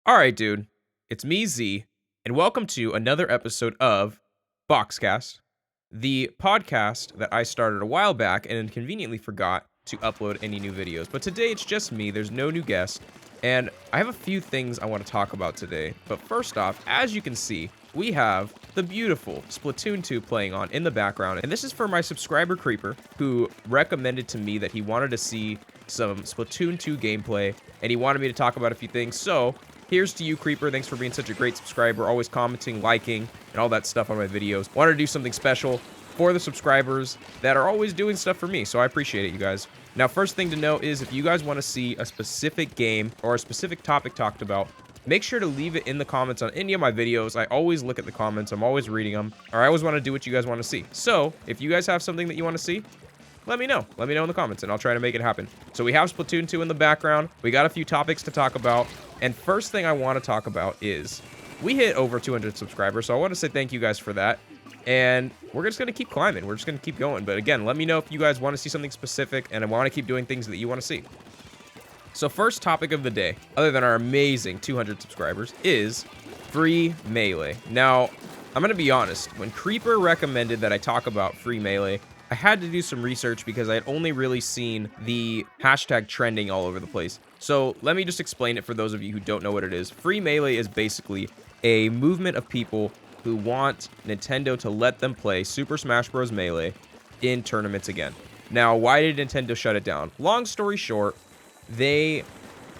All right, dude. It's me, Z, and welcome to another episode of BoxCast, the podcast that I started a while back and conveniently forgot to upload any new videos. But today it's just me, there's no new guest, and I have a few things I want to talk about today. But first off, as you can see, we have the beautiful Splatoon 2 playing on in the background. And this is for my subscriber Creeper, who recommended to me that he wanted to see some Splatoon 2 gameplay, and he wanted me to talk about a few things. So here's to you, Creeper. Thanks for being such a great subscriber, always commenting, liking, and all that stuff on my videos. Wanted to do something special for the subscribers that are always doing stuff for me, so I appreciate it, you guys. Now, first thing to note is if you guys want to see a specific game or a specific topic talked about, make sure to leave it in the comments on any of my videos. I always look at the comments. I'm always reading them, or I always want to do what you guys want to see. So if you guys have something that you want to see, let me know. Let me know in the comments, and I'll try to make it happen. So we have Splatoon 2 in the background. We got a few topics to talk about. And first thing I want to talk about is we hit over 200 subscribers, so I want to say thank you guys for that. And we're just going to keep climbing. We're just going to keep going. But again, let me know if you guys want to see something specific, and I want to keep doing things that you want to see. So first topic of the day, other than our amazing 200 subscribers, is FreeMelee. Now, I'm going to be honest. When Creeper recommended that I talk about FreeMelee, I had to do some research because I had only really seen the hashtag trending all over the place. So let me just explain it for those of you who don't know what it is. FreeMelee is basically a movement of people who want Nintendo to let them play Super Smash Bros. Melee in tournaments again. Now, why did Nintendo shut it down? Long story short, they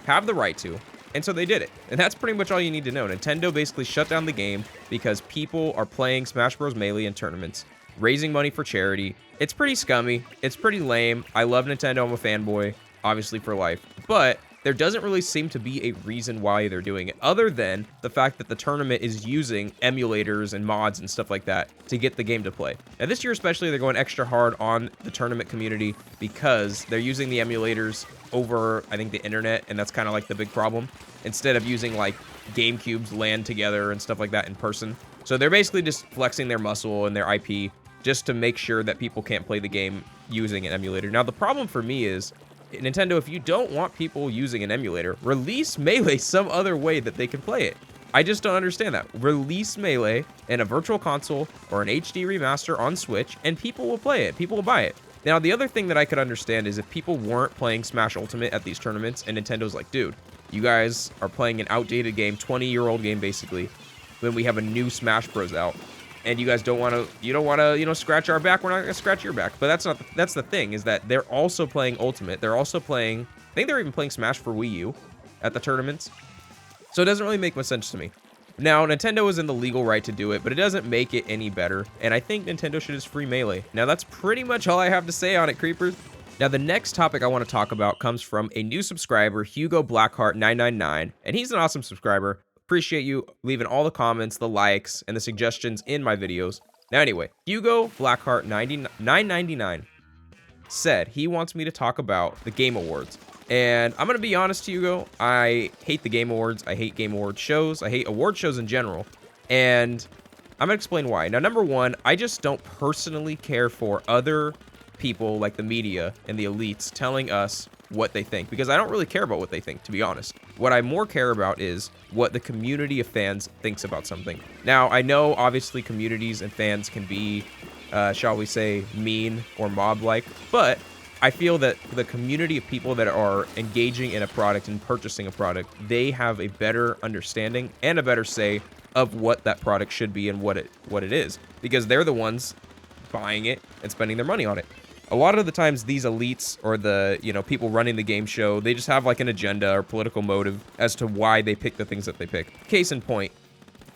have the right to, and so they did it. And that's pretty much all you need to know. Nintendo basically shut down the game because people are playing Smash Bros. Melee in tournaments, raising money for charity. It's pretty scummy. It's pretty lame. I love Nintendo. I'm a fanboy, obviously, for life. But there doesn't really seem to be a reason why they're doing it, other than the fact that the tournament is using emulators and mods and stuff like that to get the game to play. Now, this year especially, they're going extra hard on the tournament community because they're using the emulators over, I think, the internet, and that's kind of like the big problem, instead of using, like, GameCubes LAN together and stuff like that in person. So they're basically just flexing their muscle and their IP just to make sure that people can't play the game using an emulator. Now, the problem for me is, Nintendo, if you don't want people using an emulator, release Melee some other way that they can play it. I just don't understand that. Release Melee in a virtual console or an HD remaster on Switch, and people will play it. People will buy it. Now, the other thing that I could understand is if people weren't playing Smash Ultimate at these tournaments, and Nintendo's like, dude, you guys are playing an outdated game, 20-year-old game, basically, when we have a new Smash Bros. Out. And you guys don't want to, scratch our back. We're not going to scratch your back. But that's the thing, is that they're also playing Ultimate. They're also playing, I think they're even playing Smash for Wii U at the tournaments. So it doesn't really make much sense to me. Now, Nintendo is in the legal right to do it, but it doesn't make it any better. And I think Nintendo should just free Melee. Now, that's pretty much all I have to say on it, Creepers. Now, the next topic I want to talk about comes from a new subscriber, Hugo Blackheart 999, and he's an awesome subscriber. Appreciate you leaving all the comments, the likes, and the suggestions in my videos. Now, anyway, Hugo Blackheart 999 said he wants me to talk about the Game Awards. And I'm going to be honest, Hugo, I hate the Game Awards. I hate Game Awards shows. I hate award shows in general. And I'm going to explain why. Now, number one, I just don't personally care for other people like the media and the elites telling us what they think, because I don't really care about what they think, to be honest. What I more care about is what the community of fans thinks about something. Now, I know obviously communities and fans can be, shall we say, mean or mob-like, but I feel that the community of people that are engaging in a product and purchasing a product, they have a better understanding and a better say of what that product should be and what it is, because they're the ones buying it and spending their money on it. A lot of the times these elites or the, people running the game show, they just have like an agenda or political motive as to why they pick the things that they pick. Case in point,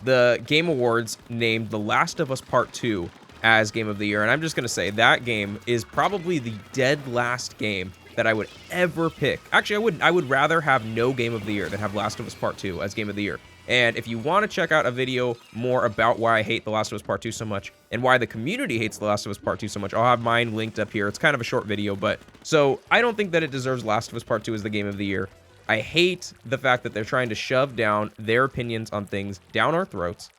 the Game Awards named The Last of Us Part 2 as Game of the Year. And I'm just going to say that game is probably the dead last game that I would ever pick. Actually, I would rather have no Game of the Year than have Last of Us Part 2 as Game of the Year. And if you want to check out a video more about why I hate The Last of Us Part 2 so much and why the community hates The Last of Us Part 2 so much, I'll have mine linked up here. It's kind of a short video, but so I don't think that it deserves Last of Us Part 2 as the Game of the Year. I hate the fact that they're trying to shove down their opinions on things down our throats.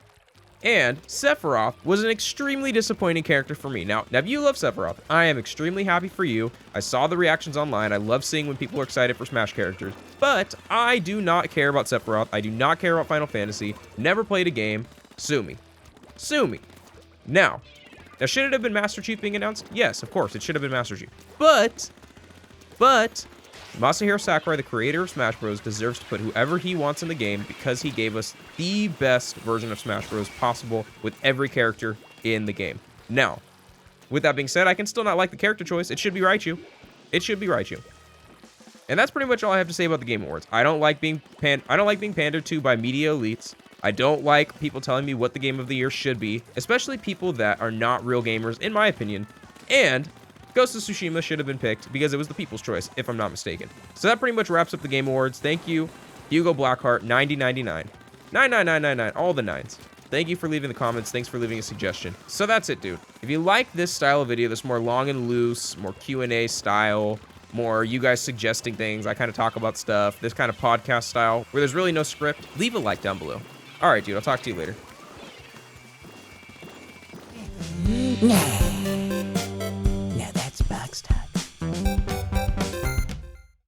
And Sephiroth was an extremely disappointing character for me. Now, if you love Sephiroth, I am extremely happy for you. I saw the reactions online. I love seeing when people are excited for Smash characters. But I do not care about Sephiroth. I do not care about Final Fantasy. Never played a game. Sue me. Sue me. Now, should it have been Master Chief being announced? Yes, of course, it should have been Master Chief. But, Masahiro Sakurai, the creator of Smash Bros., deserves to put whoever he wants in the game because he gave us the best version of Smash Bros. Possible with every character in the game. Now, with that being said, I can still not like the character choice. It should be Raichu. It should be Raichu. And that's pretty much all I have to say about the Game Awards. I don't like being pandered to by media elites. I don't like people telling me what the game of the year should be, especially people that are not real gamers, in my opinion. And Ghost of Tsushima should have been picked because it was the people's choice, if I'm not mistaken. So that pretty much wraps up the Game Awards. Thank you, Hugo Blackheart, 9099. 99999, all the nines. Thank you for leaving the comments. Thanks for leaving a suggestion. So that's it, dude. If you like this style of video, this more long and loose, more Q&A style, more you guys suggesting things, I kind of talk about stuff, this kind of podcast style, where there's really no script, leave a like down below. All right, dude, I'll talk to you later.